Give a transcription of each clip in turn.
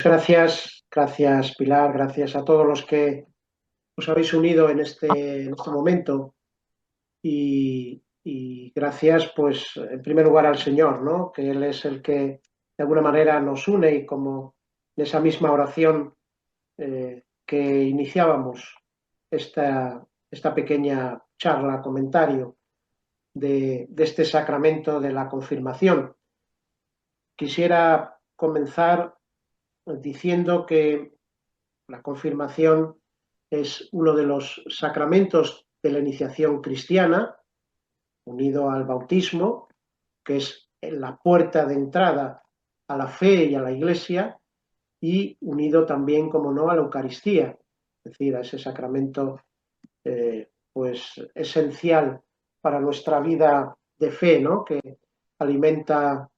Gracias Pilar, gracias a todos los que os habéis unido en este momento y gracias pues en primer lugar al Señor, ¿no? Que Él es el que de alguna manera nos une y como en esa misma oración que iniciábamos esta pequeña charla, comentario de este sacramento de la confirmación. Quisiera comenzar diciendo que la confirmación es uno de los sacramentos de la iniciación cristiana, unido al bautismo, que es la puerta de entrada a la fe y a la Iglesia, y unido también, como no, a la Eucaristía, es decir, a ese sacramento pues esencial para nuestra vida de fe, ¿no? Que alimenta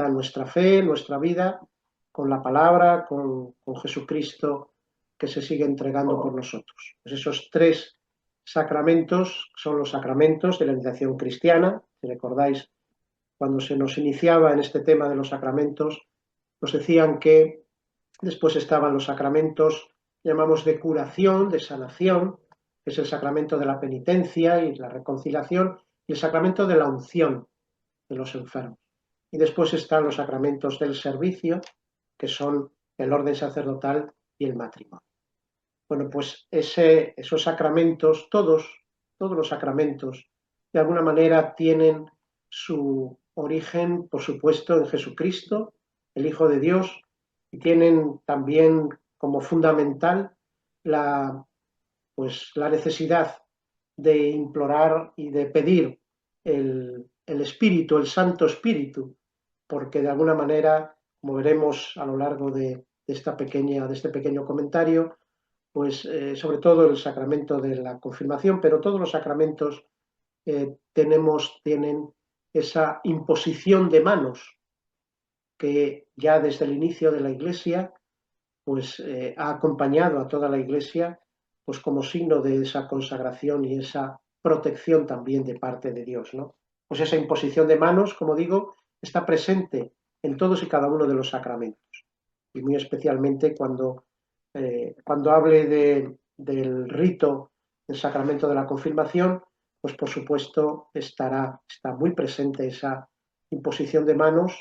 nuestra fe, nuestra vida, con la palabra, con Jesucristo que se sigue entregando por nosotros. Pues esos tres sacramentos son los sacramentos de la iniciación cristiana. Si recordáis, cuando se nos iniciaba en este tema de los sacramentos, nos decían que después estaban los sacramentos, llamamos de curación, de sanación, que es el sacramento de la penitencia y la reconciliación, y el sacramento de la unción de los enfermos. Y después están los sacramentos del servicio, que son el orden sacerdotal y el matrimonio. Bueno, pues esos sacramentos, todos los sacramentos, de alguna manera tienen su origen, por supuesto, en Jesucristo, el Hijo de Dios, y tienen también como fundamental la, la necesidad de implorar y de pedir el Espíritu, el Santo Espíritu, porque de alguna manera, como veremos a lo largo de este pequeño comentario, pues sobre todo el sacramento de la confirmación, pero todos los sacramentos tienen esa imposición de manos que ya desde el inicio de la Iglesia pues ha acompañado a toda la Iglesia pues como signo de esa consagración y esa protección también de parte de Dios, ¿no? Pues esa imposición de manos, como digo, está presente en todos y cada uno de los sacramentos y muy especialmente cuando hable del rito del sacramento de la confirmación, pues por supuesto está muy presente esa imposición de manos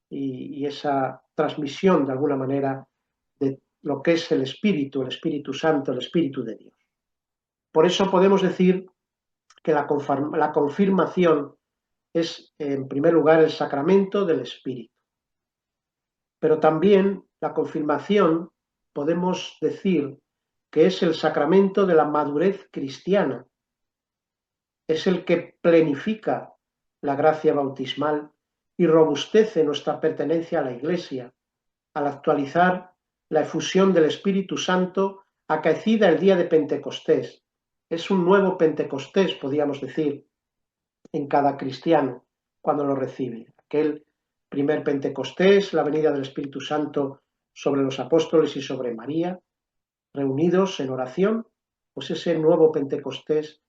y esa transmisión de alguna manera de lo que es el Espíritu Santo, el Espíritu de Dios. Por eso podemos decir que la confirmación es, en primer lugar, el sacramento del Espíritu. Pero también la confirmación podemos decir que es el sacramento de la madurez cristiana. Es el que plenifica la gracia bautismal y robustece nuestra pertenencia a la Iglesia, al actualizar la efusión del Espíritu Santo acaecida el día de Pentecostés. Es un nuevo Pentecostés, podríamos decir, en cada cristiano cuando lo recibe. Aquel primer Pentecostés, la venida del Espíritu Santo sobre los apóstoles y sobre María, reunidos en oración, pues ese nuevo Pentecostés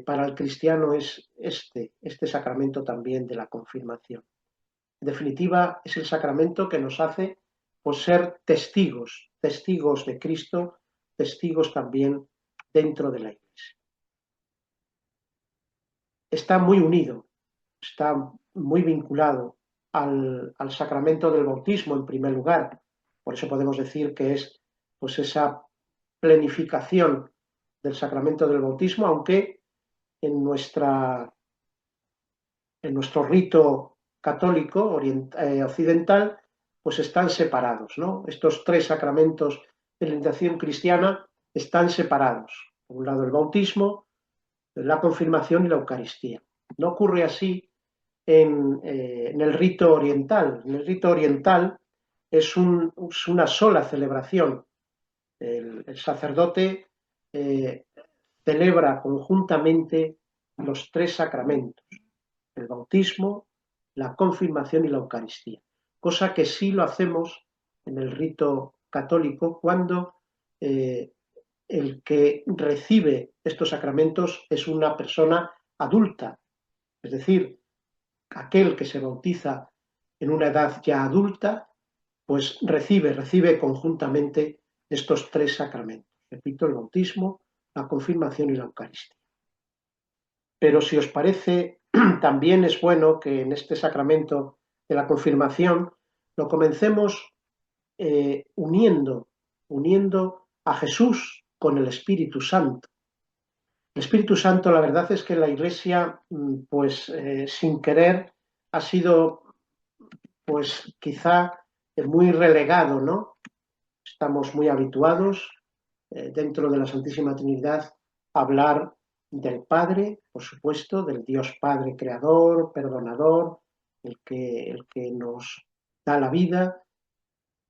para el cristiano es este sacramento también de la confirmación. En definitiva, es el sacramento que nos hace pues, ser testigos, testigos de Cristo, testigos también dentro de la Iglesia. Está muy unido, está muy vinculado al sacramento del bautismo en primer lugar. Por eso podemos decir que es pues, esa plenificación del sacramento del bautismo, aunque en, en nuestro rito católico occidental, pues están separados, ¿no? Estos tres sacramentos de la iniciación cristiana están separados. Por un lado el bautismo, la confirmación y la Eucaristía. No ocurre así en el rito oriental. En el rito oriental es una sola celebración. El sacerdote celebra conjuntamente los tres sacramentos, el bautismo, la confirmación y la Eucaristía, cosa que sí lo hacemos en el rito católico cuando el que recibe estos sacramentos es una persona adulta, es decir, aquel que se bautiza en una edad ya adulta pues recibe conjuntamente estos tres sacramentos. Repito, el bautismo, la confirmación y la Eucaristía. Pero si os parece, también es bueno que en este sacramento de la confirmación lo comencemos uniendo a Jesús con el Espíritu Santo. El Espíritu Santo, la verdad es que la Iglesia, pues sin querer, ha sido, pues quizá muy relegado, ¿no? Estamos muy habituados dentro de la Santísima Trinidad a hablar del Padre, por supuesto, del Dios Padre creador, perdonador, el que nos da la vida.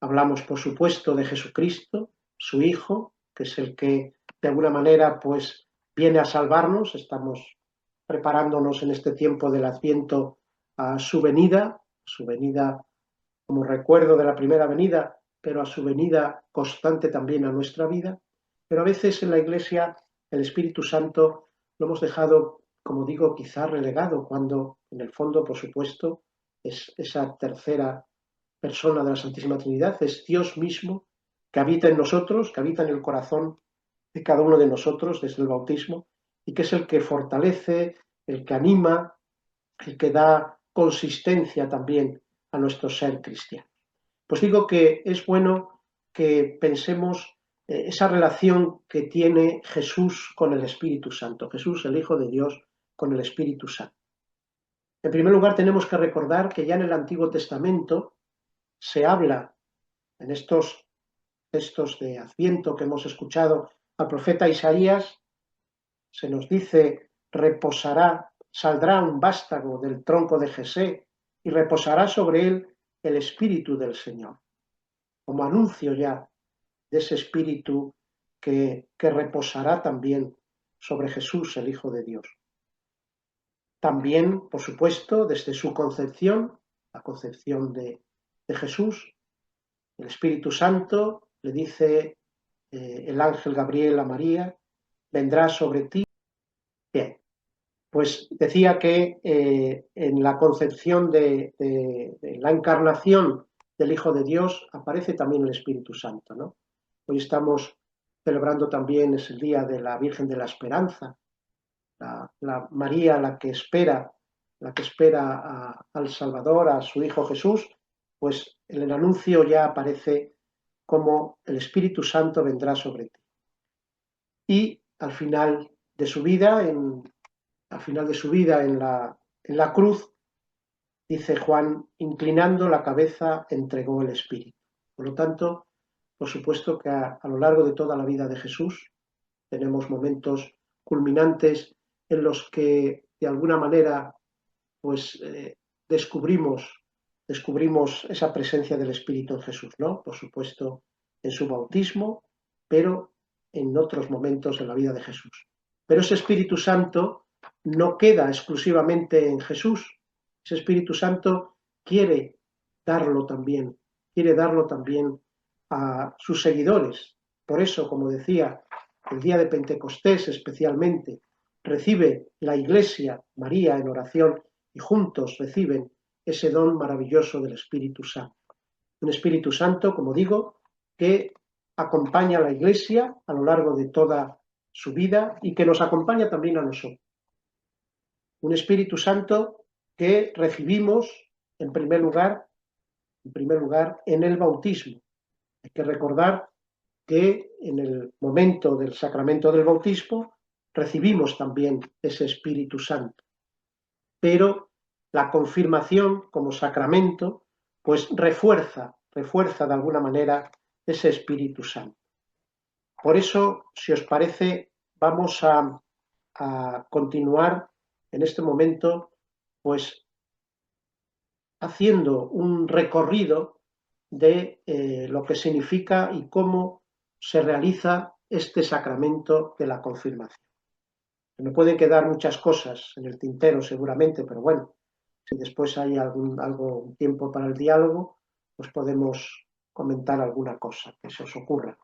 Hablamos, por supuesto, de Jesucristo, su Hijo, que es el que de alguna manera pues viene a salvarnos. Estamos preparándonos en este tiempo del Adviento a su venida como recuerdo de la primera venida, pero a su venida constante también a nuestra vida. Pero a veces en la Iglesia el Espíritu Santo lo hemos dejado, como digo, quizá relegado, cuando en el fondo, por supuesto, es esa tercera persona de la Santísima Trinidad, es Dios mismo que habita en nosotros, que habita en el corazón de cada uno de nosotros desde el bautismo y que es el que fortalece, el que anima, el que da consistencia también a nuestro ser cristiano. Pues digo que es bueno que pensemos esa relación que tiene Jesús con el Espíritu Santo, Jesús, el Hijo de Dios, con el Espíritu Santo. En primer lugar, tenemos que recordar que ya en el Antiguo Testamento se habla en estos textos de Adviento que hemos escuchado al profeta Isaías, se nos dice, saldrá un vástago del tronco de Jesé y reposará sobre él el Espíritu del Señor, como anuncio ya de ese Espíritu que reposará también sobre Jesús, el Hijo de Dios. También, por supuesto, desde su concepción, la concepción de Jesús, el Espíritu Santo le dice el ángel Gabriel a María, vendrá sobre ti. Bien, pues decía que en la concepción de la encarnación del Hijo de Dios aparece también el Espíritu Santo, ¿no? Hoy estamos celebrando también, es el día de la Virgen de la Esperanza, la María, la que espera al Salvador, a su Hijo Jesús, pues en el anuncio ya aparece como el Espíritu Santo vendrá sobre ti. Y al final de su vida, en la cruz, dice Juan, inclinando la cabeza, entregó el Espíritu. Por lo tanto, por supuesto que a lo largo de toda la vida de Jesús tenemos momentos culminantes en los que de alguna manera pues descubrimos esa presencia del Espíritu en Jesús, ¿no? Por supuesto en su bautismo, pero en otros momentos en la vida de Jesús. Pero ese Espíritu Santo no queda exclusivamente en Jesús. Ese Espíritu Santo quiere darlo también a sus seguidores. Por eso, como decía, el día de Pentecostés especialmente, recibe la Iglesia, María en oración, y juntos reciben ese don maravilloso del Espíritu Santo. Un Espíritu Santo, como digo, que acompaña a la Iglesia a lo largo de toda su vida y que nos acompaña también a nosotros. Un Espíritu Santo que recibimos en primer lugar en el bautismo. Hay que recordar que en el momento del sacramento del bautismo recibimos también ese Espíritu Santo. Pero la confirmación como sacramento pues refuerza de alguna manera ese Espíritu Santo. Por eso, si os parece, vamos a continuar en este momento pues haciendo un recorrido de lo que significa y cómo se realiza este sacramento de la confirmación. Me pueden quedar muchas cosas en el tintero seguramente, pero bueno, si después hay un tiempo para el diálogo, pues podemos comentar alguna cosa que se os ocurra.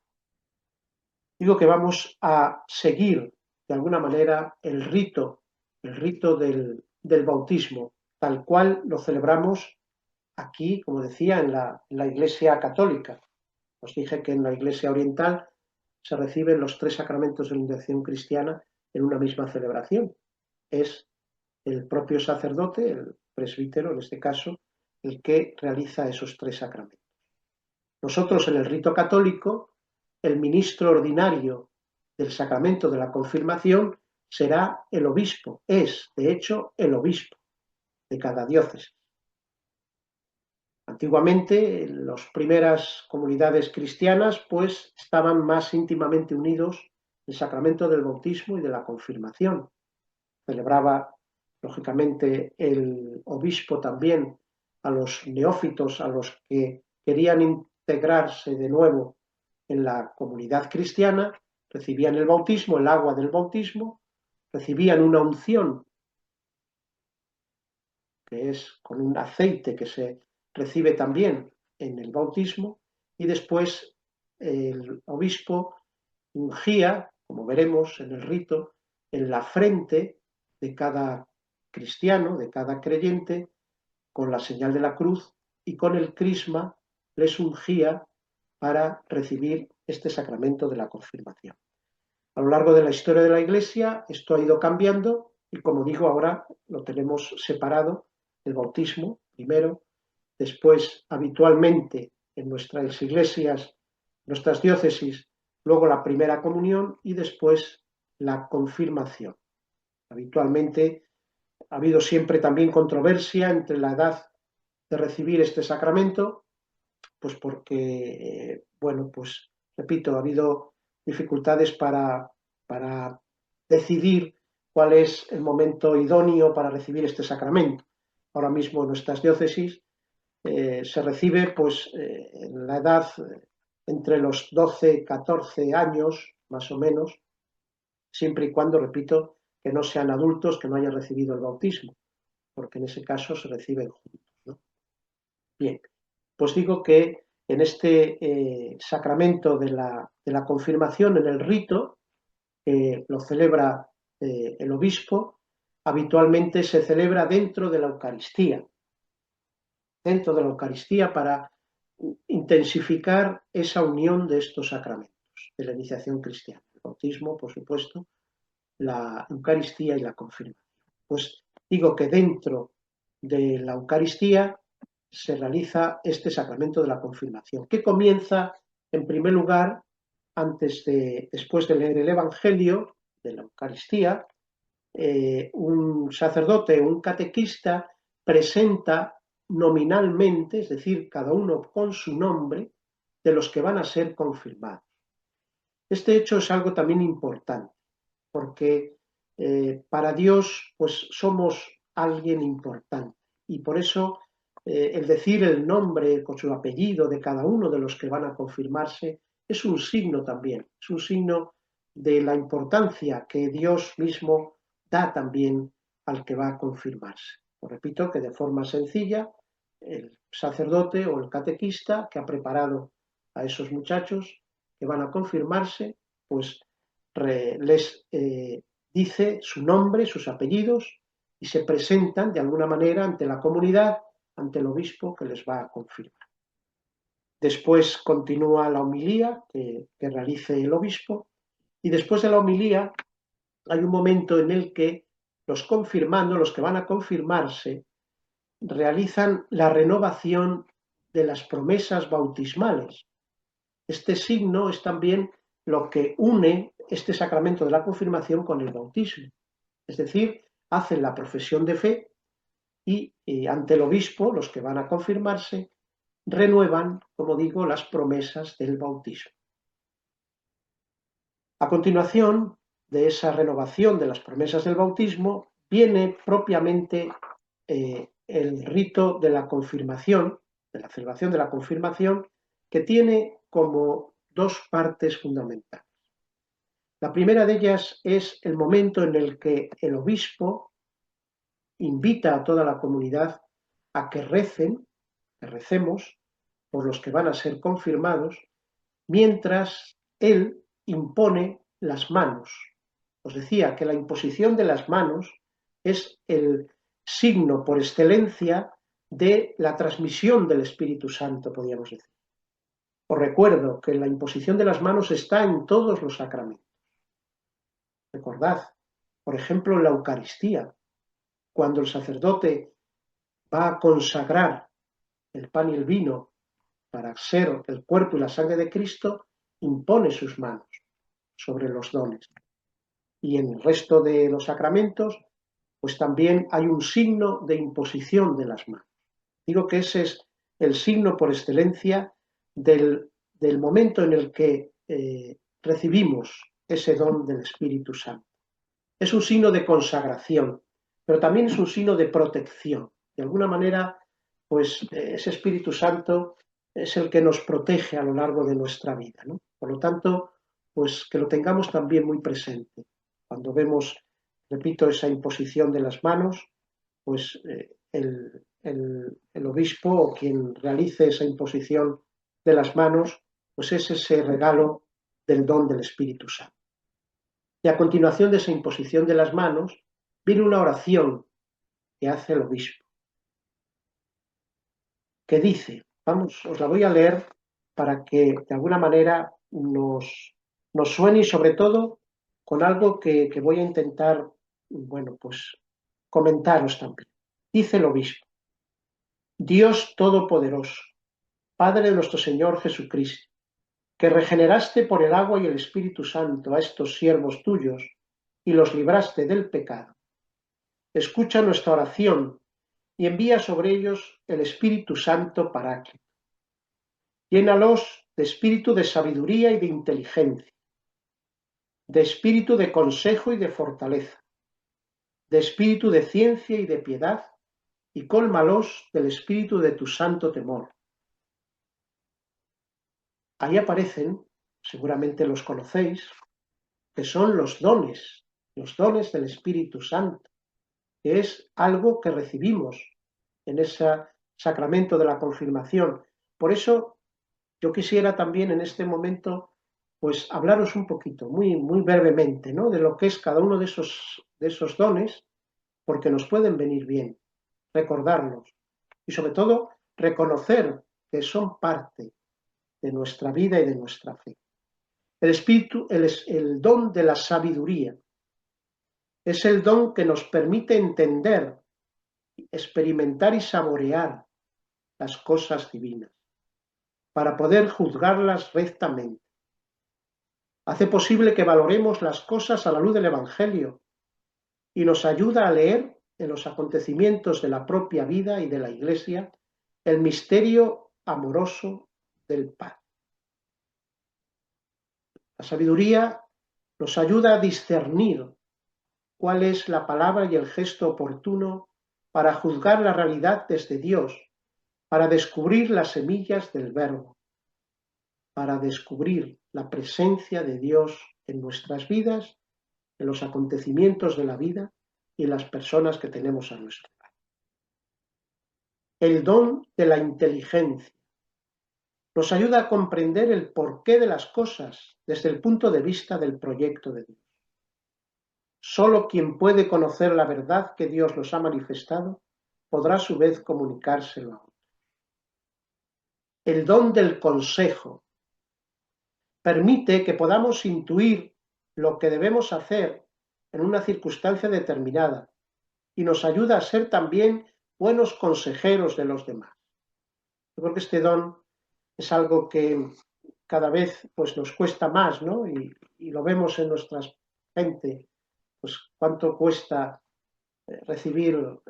Digo que vamos a seguir de alguna manera el rito del bautismo, tal cual lo celebramos aquí, como decía, en la Iglesia católica. Os dije que en la Iglesia oriental se reciben los 3 sacramentos de la iniciación cristiana en una misma celebración. Es el propio sacerdote, el presbítero en este caso, el que realiza esos 3 sacramentos. Nosotros en el rito católico, el ministro ordinario del sacramento de la confirmación será el obispo, es de hecho el obispo de cada diócesis. Antiguamente, las primeras comunidades cristianas pues estaban más íntimamente unidos el sacramento del bautismo y de la confirmación. Celebraba, lógicamente, el obispo también a los neófitos, a los que querían integrarse de nuevo en la comunidad cristiana, recibían el bautismo, el agua del bautismo, recibían una unción, que es con un aceite que se recibe también en el bautismo, y después el obispo ungía, como veremos en el rito, en la frente de cada cristiano, de cada creyente, con la señal de la cruz y con el crisma les ungía para recibir este sacramento de la confirmación. A lo largo de la historia de la Iglesia esto ha ido cambiando y, como digo, ahora lo tenemos separado, el bautismo primero, después habitualmente en nuestras iglesias, nuestras diócesis, luego la primera comunión y después la confirmación. Habitualmente ha habido siempre también controversia entre la edad de recibir este sacramento, pues porque, bueno, pues repito, ha habido dificultades para decidir cuál es el momento idóneo para recibir este sacramento. Ahora mismo en nuestras diócesis se recibe pues en la edad entre los 12, 14 años, más o menos, siempre y cuando, repito, que no sean adultos que no hayan recibido el bautismo, porque en ese caso se reciben juntos, ¿no? Bien, pues digo que en este sacramento de la confirmación, en el rito, lo celebra el obispo, habitualmente se celebra dentro de la Eucaristía para intensificar esa unión de estos sacramentos de la iniciación cristiana, el bautismo, por supuesto, la Eucaristía y la confirmación. Pues digo que dentro de la Eucaristía se realiza este sacramento de la confirmación, que comienza, en primer lugar, después de leer el Evangelio de la Eucaristía, un sacerdote, un catequista, presenta nominalmente, es decir, cada uno con su nombre, de los que van a ser confirmados. Este hecho es algo también importante, porque para Dios pues somos alguien importante y por eso el decir el nombre con su apellido de cada uno de los que van a confirmarse es un signo también, es un signo de la importancia que Dios mismo da también al que va a confirmarse. Os repito que de forma sencilla el sacerdote o el catequista que ha preparado a esos muchachos que van a confirmarse, pues les dice su nombre, sus apellidos y se presentan de alguna manera ante la comunidad, ante el obispo que les va a confirmar. Después continúa la homilía que realice el obispo y después de la homilía hay un momento en el que los confirmandos, los que van a confirmarse, realizan la renovación de las promesas bautismales. Este signo es también lo que une este sacramento de la confirmación con el bautismo. Es decir, hacen la profesión de fe y ante el obispo, los que van a confirmarse, renuevan, como digo, las promesas del bautismo. A continuación de esa renovación de las promesas del bautismo, viene propiamente el rito de la confirmación, de la celebración de la confirmación, que tiene como 2 partes fundamentales. La primera de ellas es el momento en el que el obispo invita a toda la comunidad a que recemos por los que van a ser confirmados, mientras él impone las manos. Os decía que la imposición de las manos es el signo por excelencia de la transmisión del Espíritu Santo, podríamos decir. Os recuerdo que la imposición de las manos está en todos los sacramentos. Recordad, por ejemplo, en la Eucaristía, cuando el sacerdote va a consagrar el pan y el vino para ser el cuerpo y la sangre de Cristo, impone sus manos sobre los dones. Y en el resto de los sacramentos, pues también hay un signo de imposición de las manos. Digo que ese es el signo por excelencia del momento en el que recibimos ese don del Espíritu Santo. Es un signo de consagración, pero también es un signo de protección. De alguna manera, pues ese Espíritu Santo es el que nos protege a lo largo de nuestra vida, ¿no? Por lo tanto, pues que lo tengamos también muy presente. Cuando vemos, repito, esa imposición de las manos, pues el obispo o quien realice esa imposición de las manos, pues es ese regalo del don del Espíritu Santo. Y a continuación de esa imposición de las manos, viene una oración que hace el obispo, que dice, vamos, os la voy a leer para que de alguna manera nos suene y sobre todo con algo que voy a intentar, bueno, pues comentaros también. Dice el obispo: Dios Todopoderoso, Padre de nuestro Señor Jesucristo, que regeneraste por el agua y el Espíritu Santo a estos siervos tuyos y los libraste del pecado, escucha nuestra oración y envía sobre ellos el Espíritu Santo Paráclito. Llénalos de espíritu de sabiduría y de inteligencia, de espíritu de consejo y de fortaleza, de espíritu de ciencia y de piedad, y cólmalos del espíritu de tu santo temor. Ahí aparecen, seguramente los conocéis, que son los dones del Espíritu Santo, que es algo que recibimos en ese sacramento de la confirmación. Por eso yo quisiera también en este momento pues hablaros un poquito, muy, muy brevemente, ¿no?, de lo que es cada uno de esos dones, porque nos pueden venir bien recordarlos y sobre todo reconocer que son parte de nuestra vida y de nuestra fe. El espíritu, el don de la sabiduría, es el don que nos permite entender, experimentar y saborear las cosas divinas, para poder juzgarlas rectamente. Hace posible que valoremos las cosas a la luz del Evangelio y nos ayuda a leer en los acontecimientos de la propia vida y de la Iglesia el misterio amoroso del Padre. La sabiduría nos ayuda a discernir cuál es la palabra y el gesto oportuno para juzgar la realidad desde Dios, para descubrir las semillas del Verbo, para descubrir la presencia de Dios en nuestras vidas, en los acontecimientos de la vida y en las personas que tenemos a nuestro lado. El don de la inteligencia nos ayuda a comprender el porqué de las cosas desde el punto de vista del proyecto de Dios. Solo quien puede conocer la verdad que Dios nos ha manifestado podrá a su vez comunicárselo a otros. El don del consejo permite que podamos intuir lo que debemos hacer en una circunstancia determinada y nos ayuda a ser también buenos consejeros de los demás. Yo creo que este don es algo que cada vez pues, nos cuesta más, ¿no? Y lo vemos en nuestra gente, pues cuánto cuesta recibir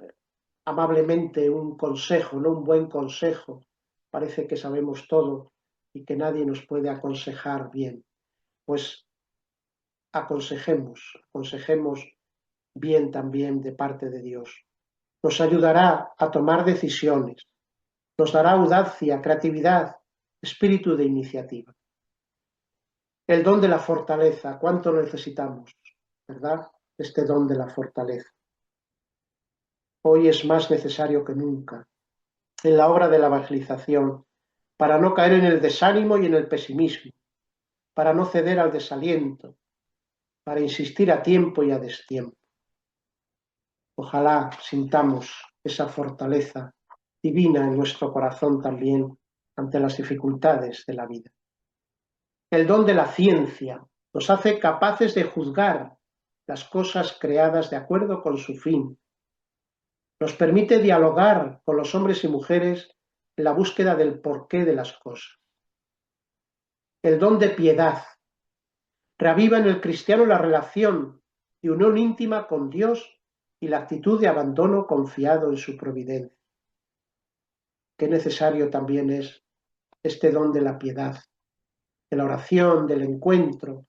amablemente un consejo, ¿no?, un buen consejo. Parece que sabemos todo y que nadie nos puede aconsejar bien. Pues aconsejemos bien también de parte de Dios. Nos ayudará a tomar decisiones, nos dará audacia, creatividad, espíritu de iniciativa. El don de la fortaleza, ¿cuánto lo necesitamos, verdad? Este don de la fortaleza. Hoy es más necesario que nunca en la obra de la evangelización, para no caer en el desánimo y en el pesimismo, para no ceder al desaliento, para insistir a tiempo y a destiempo. Ojalá sintamos esa fortaleza divina en nuestro corazón también ante las dificultades de la vida. El don de la ciencia nos hace capaces de juzgar las cosas creadas de acuerdo con su fin. Nos permite dialogar con los hombres y mujeres en la búsqueda del porqué de las cosas. El don de piedad reaviva en el cristiano la relación de unión íntima con Dios y la actitud de abandono confiado en su providencia. Qué necesario también es este don de la piedad, de la oración, del encuentro,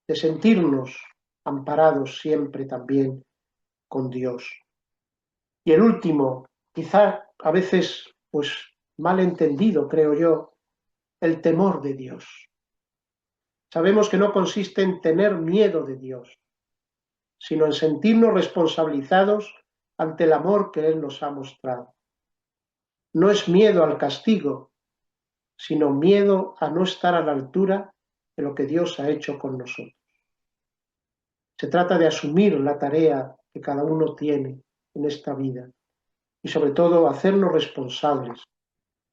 de sentirnos amparados siempre también con Dios. Y el último, quizá a veces pues mal entendido, creo yo, el temor de Dios. Sabemos que no consiste en tener miedo de Dios, sino en sentirnos responsabilizados ante el amor que Él nos ha mostrado. No es miedo al castigo, sino miedo a no estar a la altura de lo que Dios ha hecho con nosotros. Se trata de asumir la tarea que cada uno tiene en esta vida y sobre todo hacernos responsables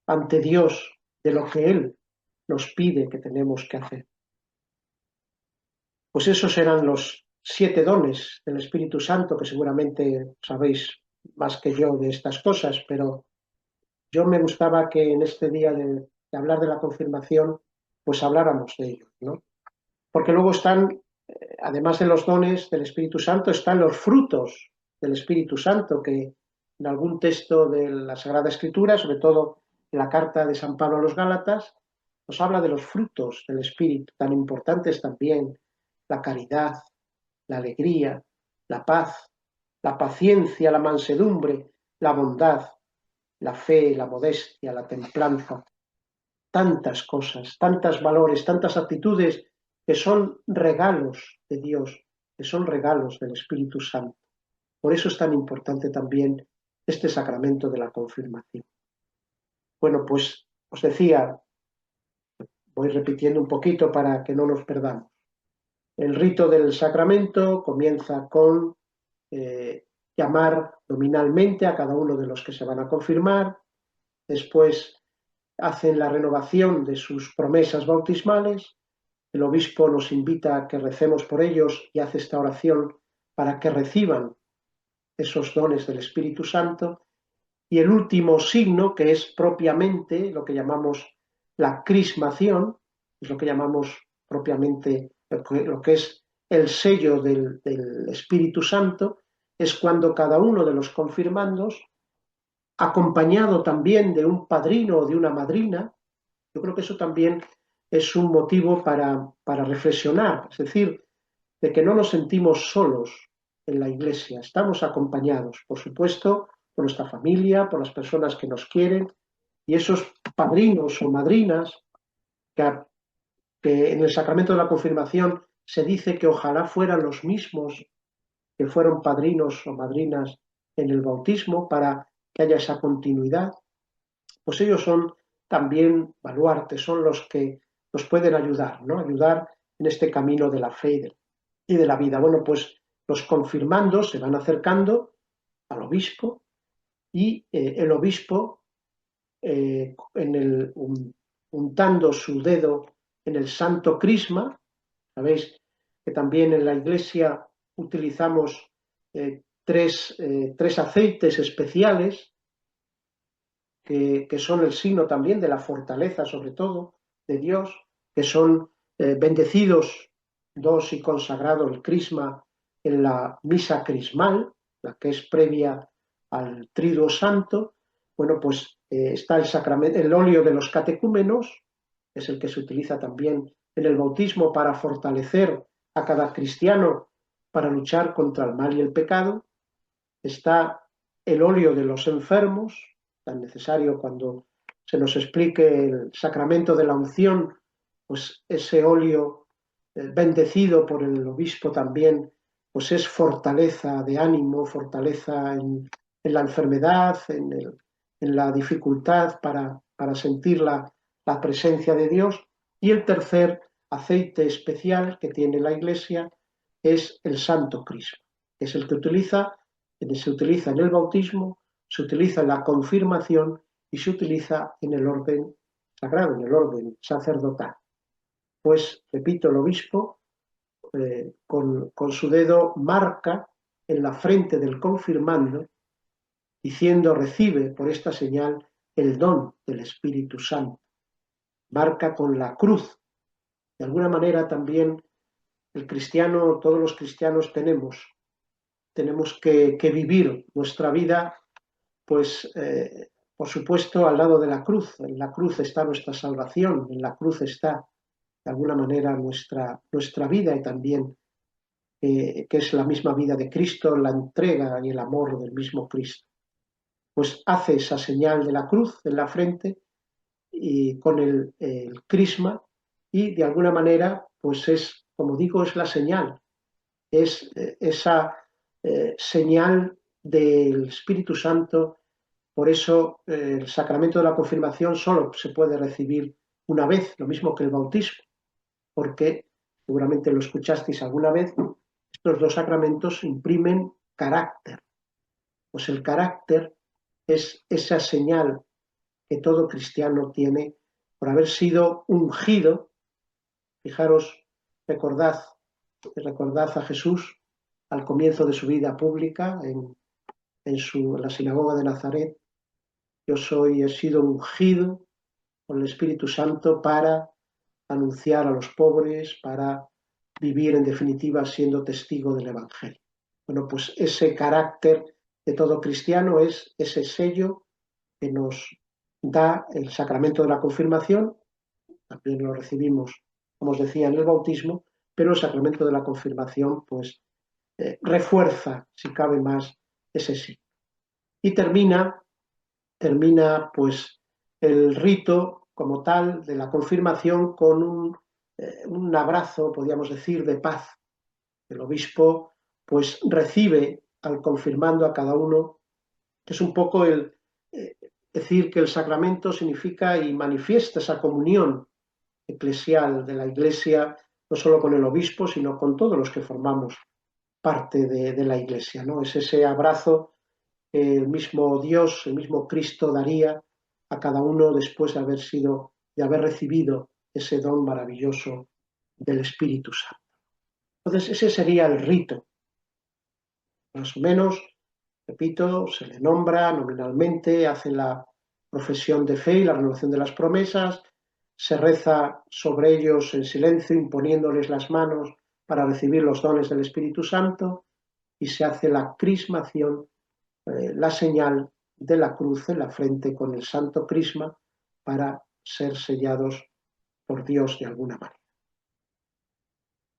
ante Dios de lo que Él nos pide que tenemos que hacer. Pues esos eran los 7 dones del Espíritu Santo, que seguramente sabéis más que yo de estas cosas, pero yo me gustaba que en este día de hablar de la confirmación, pues habláramos de ellos, ¿no? Porque luego están, además de los dones del Espíritu Santo, están los frutos del Espíritu Santo, que en algún texto de la Sagrada Escritura, sobre todo en la carta de San Pablo a los Gálatas, nos habla de los frutos del Espíritu, tan importantes también, la caridad, la alegría, la paz, la paciencia, la mansedumbre, la bondad, la fe, la modestia, la templanza, tantas cosas, tantos valores, tantas actitudes que son regalos de Dios, que son regalos del Espíritu Santo. Por eso es tan importante también este sacramento de la confirmación. Bueno, pues os decía, voy repitiendo un poquito para que no nos perdamos. El rito del sacramento comienza con llamar nominalmente a cada uno de los que se van a confirmar, después hacen la renovación de sus promesas bautismales, el obispo nos invita a que recemos por ellos y hace esta oración para que reciban esos dones del Espíritu Santo, y el último signo, que es propiamente lo que llamamos la crismación, es lo que llamamos propiamente lo que es el sello del Espíritu Santo, es cuando cada uno de los confirmandos, acompañado también de un padrino o de una madrina, yo creo que eso también es un motivo para reflexionar, es decir, de que no nos sentimos solos en la Iglesia, estamos acompañados, por supuesto, por nuestra familia, por las personas que nos quieren, y esos padrinos o madrinas que en el sacramento de la confirmación se dice que ojalá fueran los mismos que fueron padrinos o madrinas en el bautismo para que haya esa continuidad, pues ellos son también baluartes, son los que nos pueden ayudar, ¿no? Ayudar en este camino de la fe y de la vida. Bueno, pues los confirmandos se van acercando al obispo y el obispo, untando su dedo en el santo crisma, sabéis que también en la Iglesia utilizamos tres aceites especiales que son el signo también de la fortaleza, sobre todo, de Dios, que son bendecidos dos y consagrado el crisma en la misa crismal, la que es previa al Triduo Santo. Bueno, pues está el sacramento, el óleo de los catecúmenos, que es el que se utiliza también en el bautismo para fortalecer a cada cristiano para luchar contra el mal y el pecado. Está el óleo de los enfermos, tan necesario cuando se nos explique el sacramento de la unción, pues ese óleo bendecido por el obispo también, pues es fortaleza de ánimo, fortaleza en la enfermedad, en la dificultad para sentir la presencia de Dios. Y el tercer aceite especial que tiene la Iglesia es el Santo Crisma, que es el que se utiliza en el bautismo, se utiliza en la confirmación y se utiliza en el orden sagrado, en el orden sacerdotal. Pues, repito, el obispo con su dedo marca en la frente del confirmando, diciendo: recibe por esta señal el don del Espíritu Santo. Marca con la cruz. De alguna manera también el cristiano, todos los cristianos tenemos que vivir nuestra vida, pues, por supuesto, al lado de la cruz. En la cruz está nuestra salvación, en la cruz está, de alguna manera, nuestra vida, y también, que es la misma vida de Cristo, la entrega y el amor del mismo Cristo. Pues hace esa señal de la cruz en la frente y con el crisma, y de alguna manera, pues es, como digo, es la señal, es esa señal del Espíritu Santo. Por eso el sacramento de la confirmación solo se puede recibir una vez, lo mismo que el bautismo, porque seguramente lo escuchasteis alguna vez, estos dos sacramentos imprimen carácter. Pues el carácter es esa señal que todo cristiano tiene por haber sido ungido. Fijaros, recordad a Jesús al comienzo de su vida pública en la sinagoga de Nazaret: he sido ungido con el Espíritu Santo para anunciar a los pobres, para vivir en definitiva siendo testigo del Evangelio. Bueno, pues ese carácter de todo cristiano es ese sello que nos da el sacramento de la confirmación. También lo recibimos, como os decía, en el bautismo, pero el sacramento de la confirmación pues refuerza, si cabe más, ese sí. Y termina pues el rito como tal de la confirmación con un abrazo, podríamos decir, de paz. El obispo pues recibe al confirmando a cada uno, que es un poco decir que el sacramento significa y manifiesta esa comunión eclesial de la Iglesia, no solo con el obispo, sino con todos los que formamos parte de la Iglesia, ¿no? Es ese abrazo que el mismo Dios, el mismo Cristo daría a cada uno después de haber recibido ese don maravilloso del Espíritu Santo. Entonces, ese sería el rito. Más o menos, repito, se le nombra nominalmente, hace la profesión de fe y la renovación de las promesas, se reza sobre ellos en silencio, imponiéndoles las manos para recibir los dones del Espíritu Santo, y se hace la crismación, la señal de la cruz en la frente con el santo crisma, para ser sellados por Dios de alguna manera.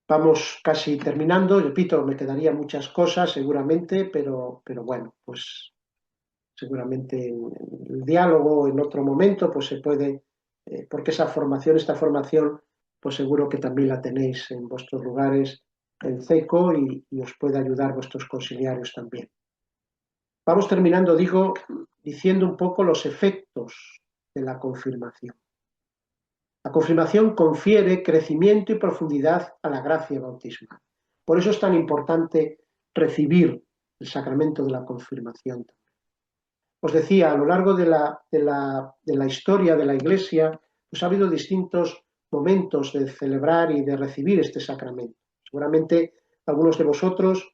Vamos casi terminando, repito, me quedarían muchas cosas seguramente, pero bueno, pues seguramente en el diálogo en otro momento pues se puede, porque esta formación, pues seguro que también la tenéis en vuestros lugares en CECO, y os puede ayudar vuestros conciliarios también. Vamos terminando, digo, diciendo un poco los efectos de la confirmación. La confirmación confiere crecimiento y profundidad a la gracia bautismal. Por eso es tan importante recibir el sacramento de la confirmación. Os decía, a lo largo de la historia de la Iglesia, pues ha habido distintos momentos de celebrar y de recibir este sacramento. Seguramente algunos de vosotros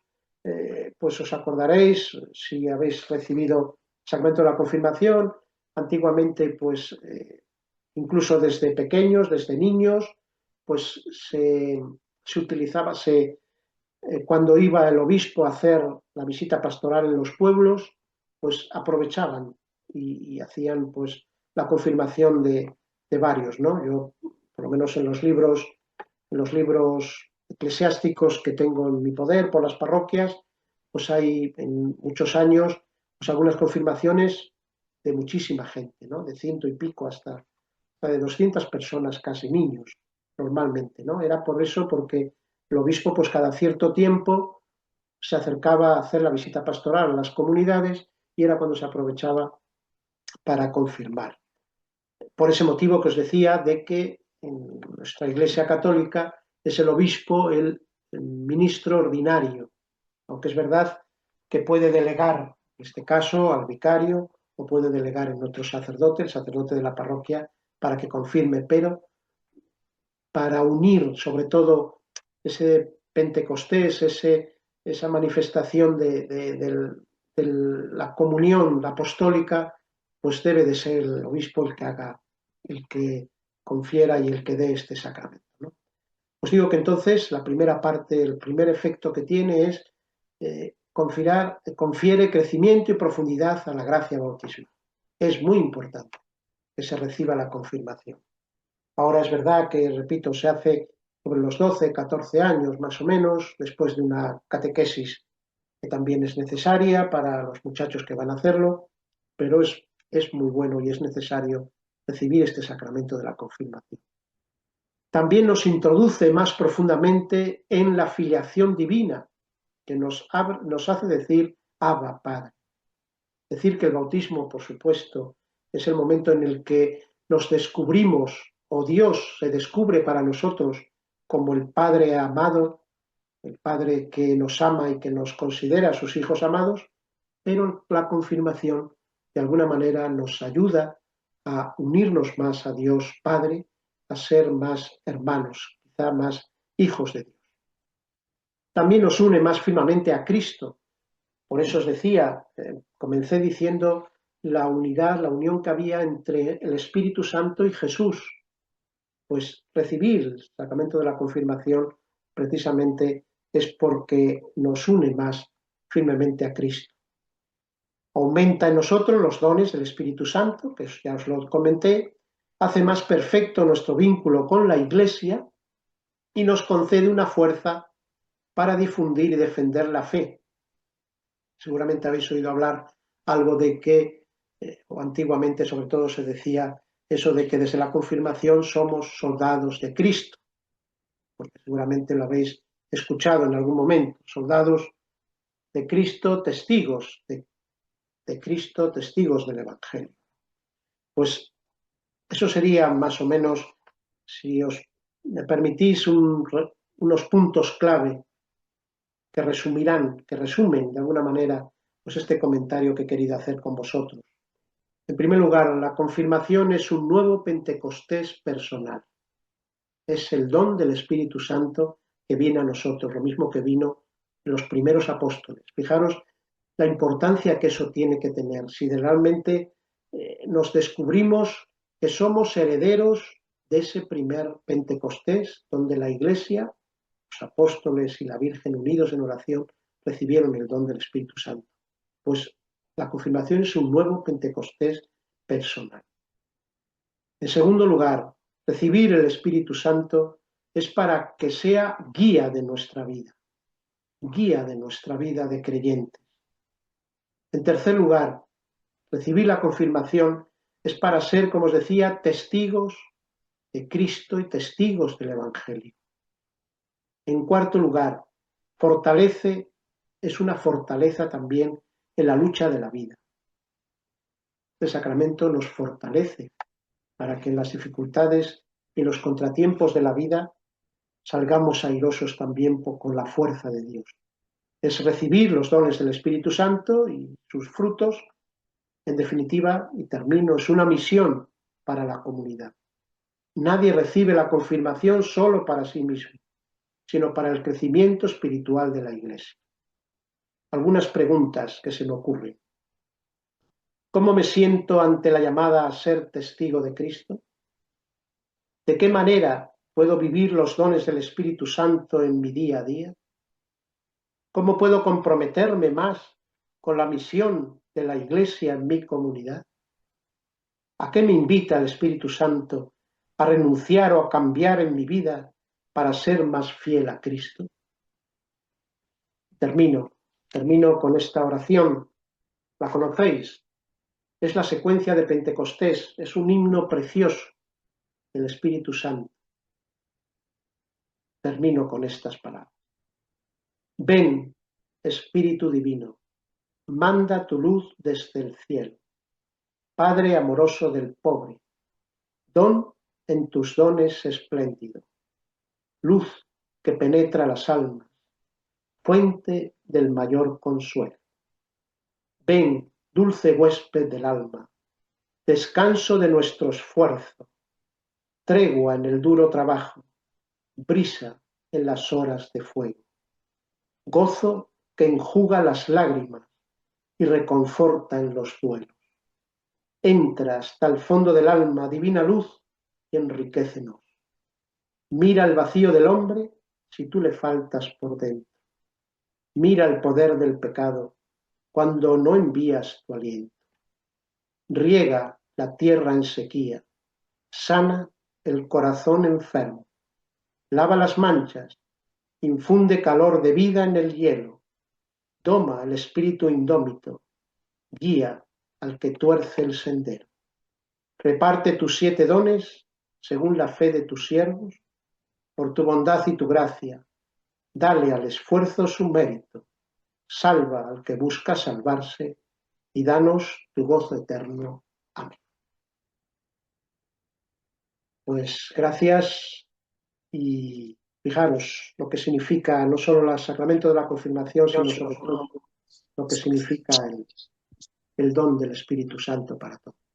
pues os acordaréis, si habéis recibido el sacramento de la confirmación, antiguamente pues incluso desde pequeños, desde niños, pues se utilizaba, cuando iba el obispo a hacer la visita pastoral en los pueblos, pues aprovechaban y hacían pues la confirmación de varios, ¿no? Yo, por lo menos en los libros eclesiásticos que tengo en mi poder por las parroquias, pues hay en muchos años pues algunas confirmaciones de muchísima gente, ¿no? De 100 y pico hasta de 200 personas, casi niños, normalmente, ¿no? Era por eso, porque el obispo pues cada cierto tiempo se acercaba a hacer la visita pastoral a las comunidades, y era cuando se aprovechaba para confirmar. Por ese motivo que os decía de que en nuestra Iglesia Católica es el obispo el ministro ordinario, aunque es verdad que puede delegar en este caso al vicario, o puede delegar en otro sacerdote, el sacerdote de la parroquia, para que confirme, pero para unir sobre todo ese Pentecostés, esa manifestación de la comunión apostólica, pues debe de ser el obispo el que haga, el que confiera y el que dé este sacramento, ¿no? Os digo que entonces la primera parte, el primer efecto que tiene es confiere crecimiento y profundidad a la gracia bautismal. Es muy importante que se reciba la confirmación. Ahora es verdad que, repito, se hace sobre los 12, 14 años más o menos, después de una catequesis que también es necesaria para los muchachos que van a hacerlo, pero es muy bueno y es necesario recibir este sacramento de la confirmación. También nos introduce más profundamente en la filiación divina, que nos hace decir Abba, Padre. Decir que el bautismo, por supuesto, es el momento en el que nos descubrimos, o Dios se descubre para nosotros como el Padre amado, el Padre que nos ama y que nos considera sus hijos amados, pero la confirmación de alguna manera nos ayuda a unirnos más a Dios Padre, a ser más hermanos, quizá más hijos de Dios. También nos une más firmemente a Cristo. Por eso os decía, comencé diciendo la unidad, la unión que había entre el Espíritu Santo y Jesús. Pues recibir el sacramento de la confirmación precisamente es porque nos une más firmemente a Cristo. Aumenta en nosotros los dones del Espíritu Santo, que ya os lo comenté, hace más perfecto nuestro vínculo con la Iglesia y nos concede una fuerza para difundir y defender la fe. Seguramente habéis oído hablar algo de que, o antiguamente sobre todo se decía eso de que desde la confirmación somos soldados de Cristo, porque seguramente lo habéis escuchado en algún momento, soldados de Cristo, testigos de Cristo, testigos del Evangelio. Pues eso sería más o menos, si os me permitís, unos puntos clave que resumen de alguna manera pues este comentario que he querido hacer con vosotros. En primer lugar, la confirmación es un nuevo Pentecostés personal. Es el don del Espíritu Santo que viene a nosotros, lo mismo que vino en los primeros apóstoles. Fijaros la importancia que eso tiene que tener. Si realmente nos descubrimos que somos herederos de ese primer Pentecostés, donde la Iglesia, los apóstoles y la Virgen unidos en oración recibieron el don del Espíritu Santo. Pues la confirmación es un nuevo Pentecostés personal. En segundo lugar, recibir el Espíritu Santo es para que sea guía de nuestra vida de creyentes. En tercer lugar, recibir la confirmación es para ser, como os decía, testigos de Cristo y testigos del Evangelio. En cuarto lugar, es una fortaleza también en la lucha de la vida. El sacramento nos fortalece para que en las dificultades y los contratiempos de la vida salgamos airosos también con la fuerza de Dios. Es recibir los dones del Espíritu Santo y sus frutos. En definitiva, y termino, es una misión para la comunidad. Nadie recibe la confirmación solo para sí mismo, sino para el crecimiento espiritual de la Iglesia. Algunas preguntas que se me ocurren. ¿Cómo me siento ante la llamada a ser testigo de Cristo? ¿De qué manera puedo vivir los dones del Espíritu Santo en mi día a día? ¿Cómo puedo comprometerme más con la misión de la Iglesia en mi comunidad? ¿A qué me invita el Espíritu Santo a renunciar o a cambiar en mi vida para ser más fiel a Cristo? Termino con esta oración. ¿La conocéis? Es la secuencia de Pentecostés, es un himno precioso del Espíritu Santo. Termino con estas palabras. Ven, Espíritu Divino, manda tu luz desde el cielo. Padre amoroso del pobre, don en tus dones espléndido. Luz que penetra las almas, fuente del mayor consuelo. Ven, dulce huésped del alma, descanso de nuestro esfuerzo, tregua en el duro trabajo, brisa en las horas de fuego, gozo que enjuga las lágrimas y reconforta en los duelos. Entra hasta el fondo del alma, divina luz, y enriquécenos. Mira el vacío del hombre si tú le faltas por dentro. Mira el poder del pecado cuando no envías tu aliento. Riega la tierra en sequía, sana el corazón enfermo, lava las manchas, infunde calor de vida en el hielo, doma el espíritu indómito, guía al que tuerce el sendero. Reparte tus 7 dones según la fe de tus siervos, por tu bondad y tu gracia. Dale al esfuerzo su mérito, salva al que busca salvarse y danos tu gozo eterno. Amén. Pues gracias y fijaros lo que significa no solo el sacramento de la confirmación, sino sobre todo lo que significa el don del Espíritu Santo para todos.